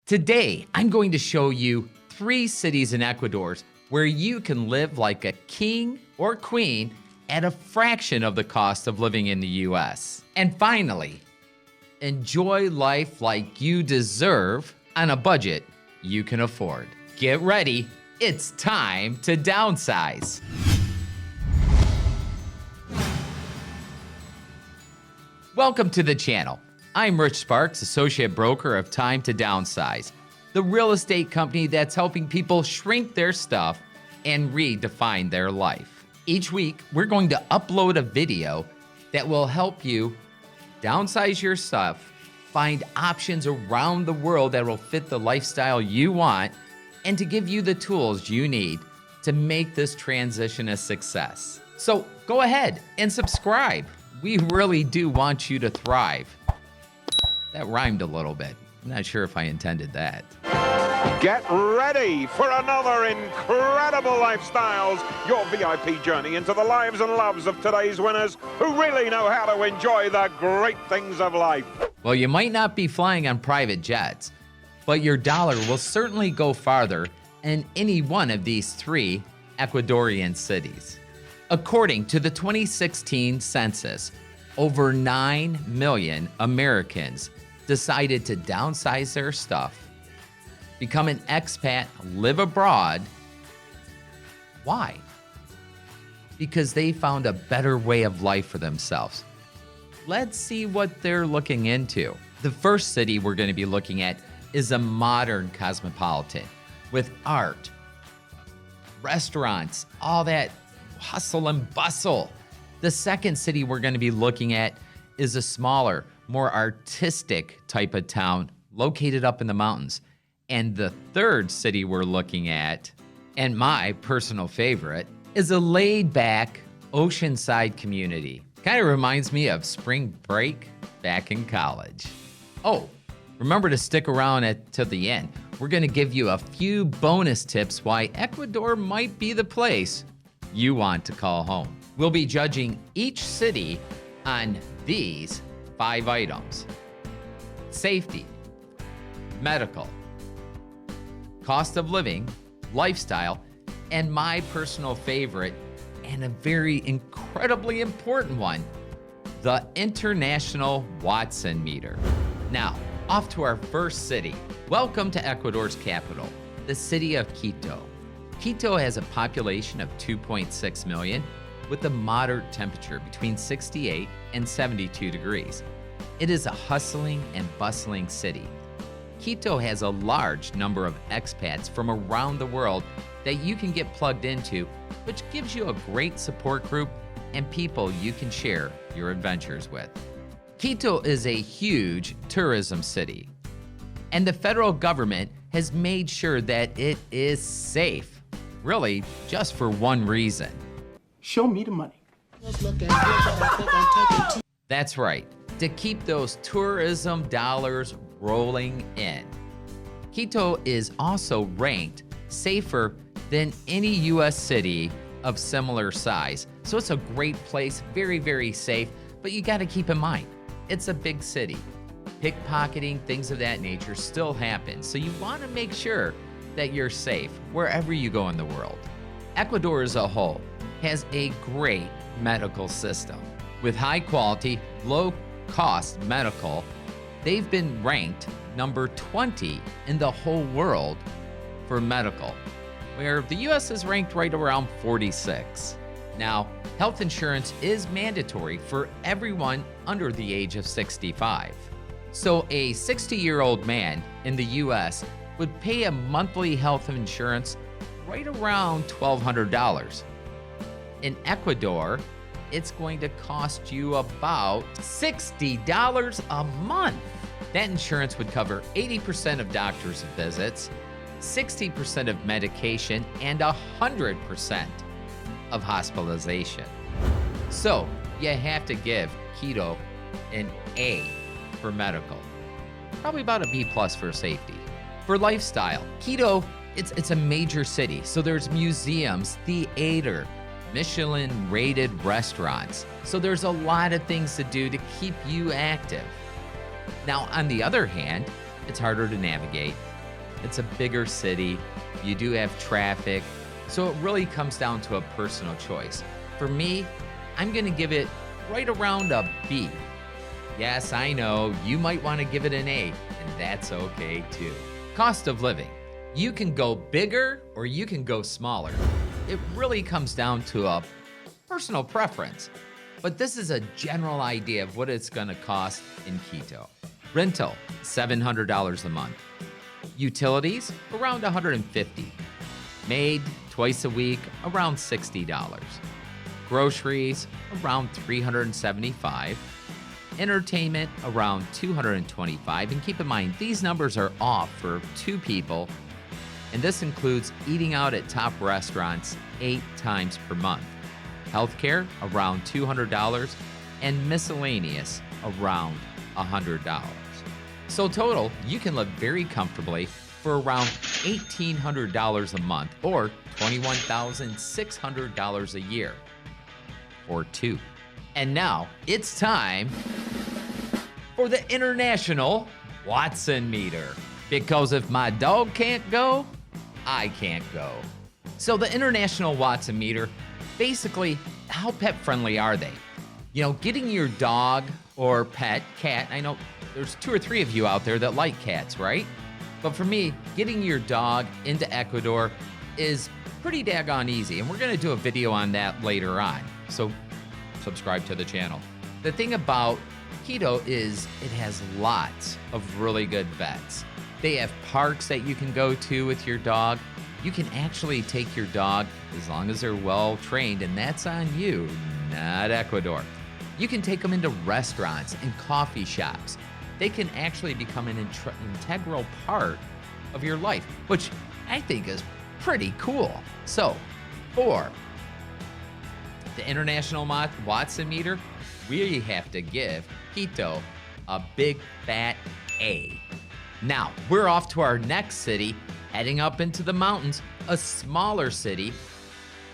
Today, I'm going to show you 3 cities in Ecuador where you can live like a king or queen at a fraction of the cost of living in the US. And finally, enjoy life like you deserve on a budget you can afford. Get ready, it's time to downsize. Welcome to the channel. I'm Rich Sparks, Associate Broker of Time to Downsize, the real estate company that's helping people shrink their stuff and redefine their life. Each week, we're going to upload a video that will help you downsize your stuff, find options around the world that will fit the lifestyle you want, and to give you the tools you need to make this transition a success. So go ahead and subscribe. We really do want you to thrive. That rhymed a little bit. I'm not sure if I intended that. Get ready for another incredible lifestyles, your VIP journey into the lives and loves of today's winners who really know how to enjoy the great things of life. Well, you might not be flying on private jets, but your dollar will certainly go farther in any one of these 3 Ecuadorian cities. According to the 2016 census, over 9 million Americans decided to downsize their stuff, become an expat, live abroad. Why? Because they found a better way of life for themselves. Let's see what they're looking into. The first city we're going to be looking at is a modern cosmopolitan with art, restaurants, all that hustle and bustle. The second city we're going to be looking at is a smaller, more artistic type of town located up in the mountains. And the third city we're looking at, and my personal favorite, is a laid-back oceanside community. Kind of reminds me of spring break back in college. Oh, remember to stick around to the end. We're going to give you a few bonus tips why Ecuador might be the place you want to call home. We'll be judging each city on these 5 items: safety, medical, cost of living, lifestyle, and my personal favorite, and a very incredibly important one, the International Watson Meter. Now, off to our first city. Welcome to Ecuador's capital, the city of Quito. Quito has a population of 2.6 million with a moderate temperature between 68 and 72 degrees. It is a hustling and bustling city. Quito has a large number of expats from around the world that you can get plugged into, which gives you a great support group and people you can share your adventures with. Quito is a huge tourism city, and the federal government has made sure that it is safe, really just for one reason. Show me the money. That's right, to keep those tourism dollars rolling in. Quito is also ranked safer than any US city of similar size. So it's a great place, very, very safe, but you gotta keep in mind, it's a big city. Pickpocketing, things of that nature still happen. So you wanna make sure that you're safe wherever you go in the world. Ecuador as a whole has a great medical system. With high quality, low cost medical, they've been ranked number 20 in the whole world for medical, where the US is ranked right around 46. Now, health insurance is mandatory for everyone under the age of 65. So a 60-year-old man in the US would pay a monthly health insurance right around $1,200. In Ecuador, it's going to cost you about $60 a month. That insurance would cover 80% of doctor's visits, 60% of medication, and 100% of hospitalization. So you have to give Quito an A for medical, probably about a B+ for safety. For lifestyle, Quito, it's a major city, so there's museums, theater, Michelin-rated restaurants. So there's a lot of things to do to keep you active. Now, on the other hand, it's harder to navigate It's a bigger city. You do have traffic. So it really comes down to a personal choice. For me, I'm going to give it right around a B. Yes, I know, you might want to give it an A, and that's okay too. Cost of living. You can go bigger or you can go smaller. It really comes down to a personal preference. But this is a general idea of what it's going to cost in Quito. Rental, $700 a month. Utilities, around $150. Maid, twice a week, around $60. Groceries, around $375. Entertainment, around $225. And keep in mind, these numbers are off for 2 people. And this includes eating out at top restaurants 8 times per month. Healthcare, around $200. And miscellaneous, around $100. So total, you can live very comfortably for around $1,800 a month or $21,600 a year for 2. And now it's time for the International Watson Meter. Because if my dog can't go, I can't go. So the International Watson Meter, basically, how pet friendly are they? You know, getting your dog or pet, cat, I know there's 2 or 3 of you out there that like cats, right? But for me, getting your dog into Ecuador is pretty daggone easy. And we're gonna do a video on that later on. So subscribe to the channel. The thing about Quito is it has lots of really good vets. They have parks that you can go to with your dog. You can actually take your dog as long as they're well trained, and that's on you, not Ecuador. You can take them into restaurants and coffee shops. They can actually become an integral part of your life, which I think is pretty cool. So, for the International Watson Meter, we have to give Quito a big fat A. Now, we're off to our next city, heading up into the mountains, a smaller city,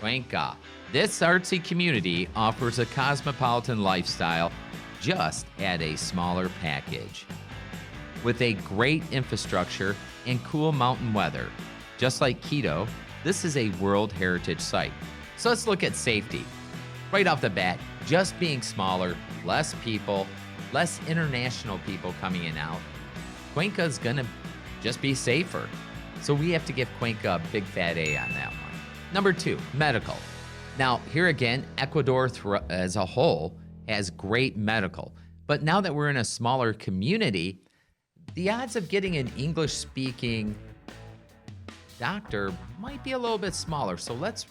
Cuenca. This artsy community offers a cosmopolitan lifestyle just at a smaller package. With a great infrastructure and cool mountain weather. Just like Quito, this is a World Heritage Site. So let's look at safety. Right off the bat, just being smaller, less people, less international people coming in and out, Cuenca's gonna just be safer. So we have to give Cuenca a big fat A on that one. Number 2, medical. Now, here again, Ecuador as a whole has great medical. But now that we're in a smaller community, the odds of getting an English-speaking doctor might be a little bit smaller. So let's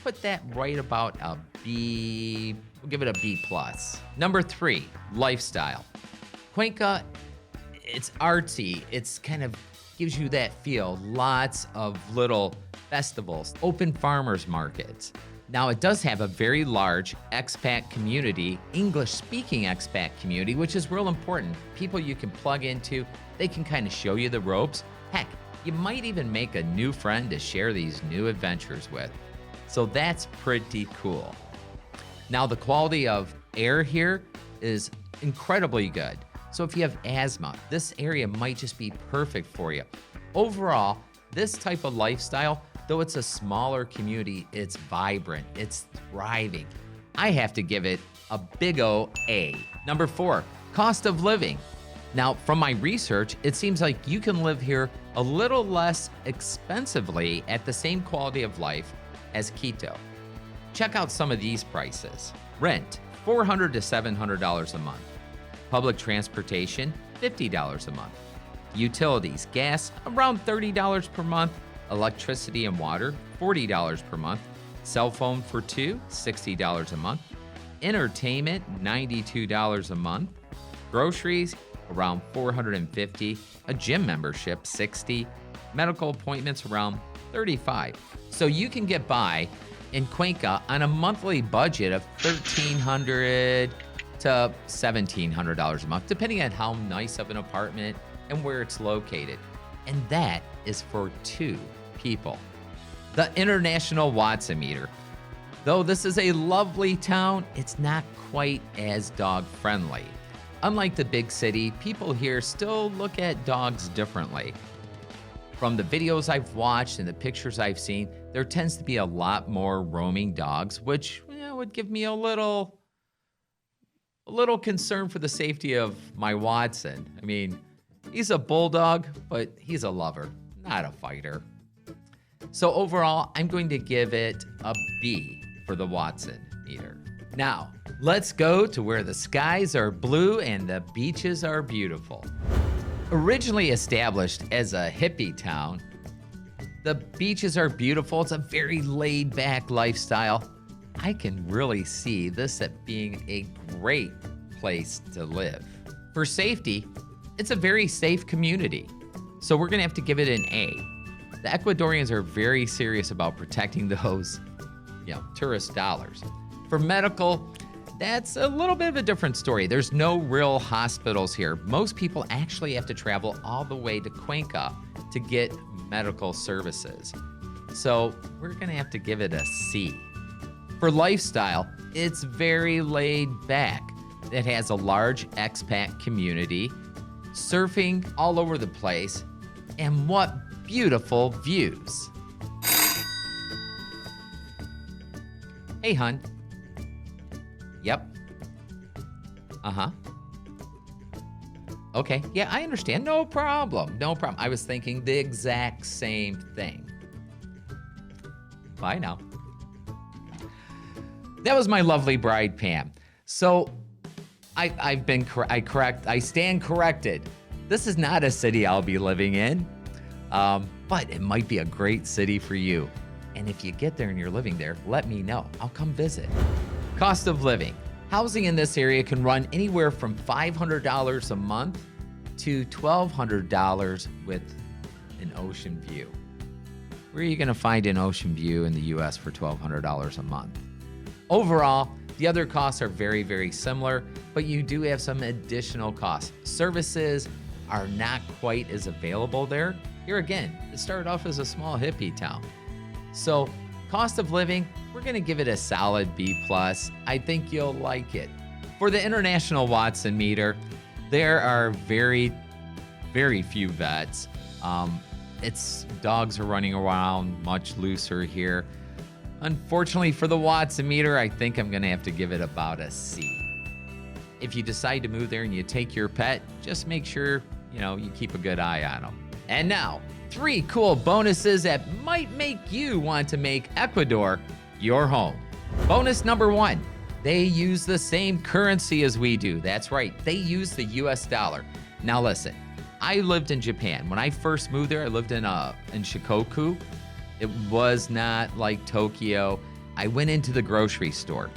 put that right about a B. We'll give it a B+. Number 3, lifestyle. Cuenca, it's artsy. It's kind of gives you that feel. Lots of little festivals, open farmers markets. Now, it does have a very large expat community, English-speaking expat community, which is real important. People you can plug into, they can kind of show you the ropes. Heck, you might even make a new friend to share these new adventures with. So that's pretty cool. Now, the quality of air here is incredibly good. So if you have asthma, this area might just be perfect for you. Overall, this type of lifestyle, though it's a smaller community, it's vibrant, it's thriving. I have to give it a big O A. Number 4, cost of living. Now, from my research, it seems like you can live here a little less expensively at the same quality of life as Quito. Check out some of these prices. Rent, $400 to $700 a month. Public transportation, $50 a month. Utilities, gas, around $30 per month. Electricity and water, $40 per month. Cell phone for 2, $60 a month. Entertainment, $92 a month. Groceries, around $450. A gym membership, $60. Medical appointments, around $35. So you can get by in Cuenca on a monthly budget of $1,300 to $1,700 a month, depending on how nice of an apartment and where it's located. And that is for 2 people. The International Watson Meter. Though this is a lovely town, it's not quite as dog friendly. Unlike the big city, people here still look at dogs differently. From the videos I've watched and the pictures I've seen, there tends to be a lot more roaming dogs, which would give me a little concern for the safety of my Watson. I mean, he's a bulldog, but he's a lover, not a fighter. So overall, I'm going to give it a B for the Watson meter. Now, let's go to where the skies are blue and the beaches are beautiful. Originally established as a hippie town, the beaches are beautiful. It's a very laid-back lifestyle. I can really see this as being a great place to live. For safety, it's a very safe community. So we're gonna have to give it an A. The Ecuadorians are very serious about protecting those, tourist dollars. For medical, that's a little bit of a different story. There's no real hospitals here. Most people actually have to travel all the way to Cuenca to get medical services. So we're gonna have to give it a C. For lifestyle, it's very laid back. It has a large expat community, surfing all over the place, and what beautiful views. Hey, hun. Yep. Uh-huh. Okay, yeah, I understand. No problem. No problem. I was thinking the exact same thing. Bye now. That was my lovely bride, Pam. So I stand corrected. This is not a city I'll be living in, but it might be a great city for you. And if you get there and you're living there, let me know. I'll come visit. Cost of living. Housing in this area can run anywhere from $500 a month to $1,200 with an ocean view. Where are you gonna find an ocean view in the US for $1,200 a month? Overall, the other costs are very, very similar, but you do have some additional costs. Services are not quite as available there. Here again, it started off as a small hippie town. So cost of living, we're gonna give it a solid B+. I think you'll like it. For the International Watson meter, there are very, very few vets. Dogs are running around much looser here. Unfortunately for the Watson meter, I think I'm gonna have to give it about a C. If you decide to move there and you take your pet, just make sure, you keep a good eye on them. And now, 3 cool bonuses that might make you want to make Ecuador your home. Bonus number 1, they use the same currency as we do. That's right, they use the US dollar. Now listen, I lived in Japan. When I first moved there, I lived in Shikoku. It was not like Tokyo. I went into the grocery store.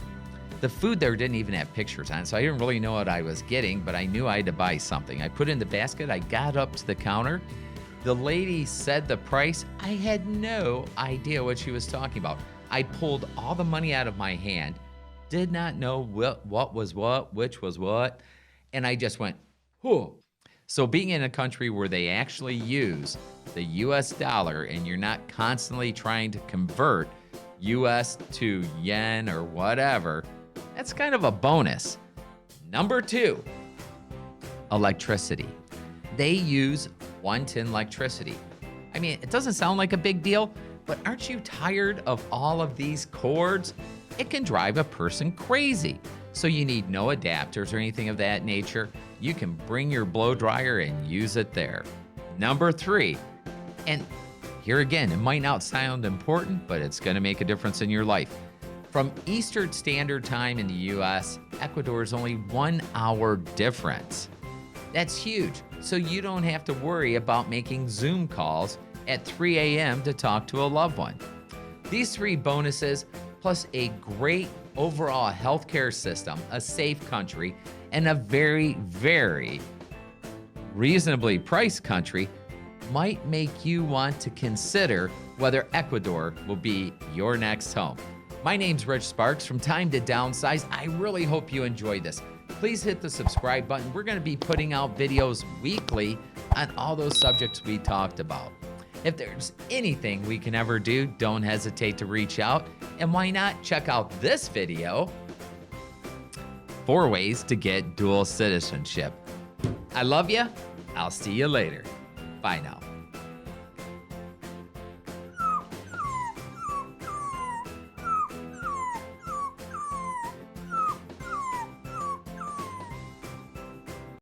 The food there didn't even have pictures on it, so I didn't really know what I was getting, but I knew I had to buy something. I put it in the basket, I got up to the counter. The lady said the price. I had no idea what she was talking about. I pulled all the money out of my hand, did not know what was what, which was what, and I just went, whew. So being in a country where they actually use the US dollar and you're not constantly trying to convert US to yen or whatever, that's kind of a bonus. Number 2, electricity. They use 110 electricity. I mean, it doesn't sound like a big deal, but aren't you tired of all of these cords? It can drive a person crazy. So you need no adapters or anything of that nature. You can bring your blow dryer and use it there. Number 3, and here again, it might not sound important, but it's gonna make a difference in your life. From Eastern Standard Time in the US, Ecuador is only 1 hour difference. That's huge, so you don't have to worry about making Zoom calls at 3 a.m. to talk to a loved one. These 3 bonuses, plus a great overall healthcare system, a safe country, and a very, very reasonably priced country, might make you want to consider whether Ecuador will be your next home. My name's Rich Sparks from Time to Downsize. I really hope you enjoyed this. Please hit the subscribe button. We're gonna be putting out videos weekly on all those subjects we talked about. If there's anything we can ever do, don't hesitate to reach out. And why not check out this video, 4 ways to get dual citizenship. I love you. I'll see you later. Bye now.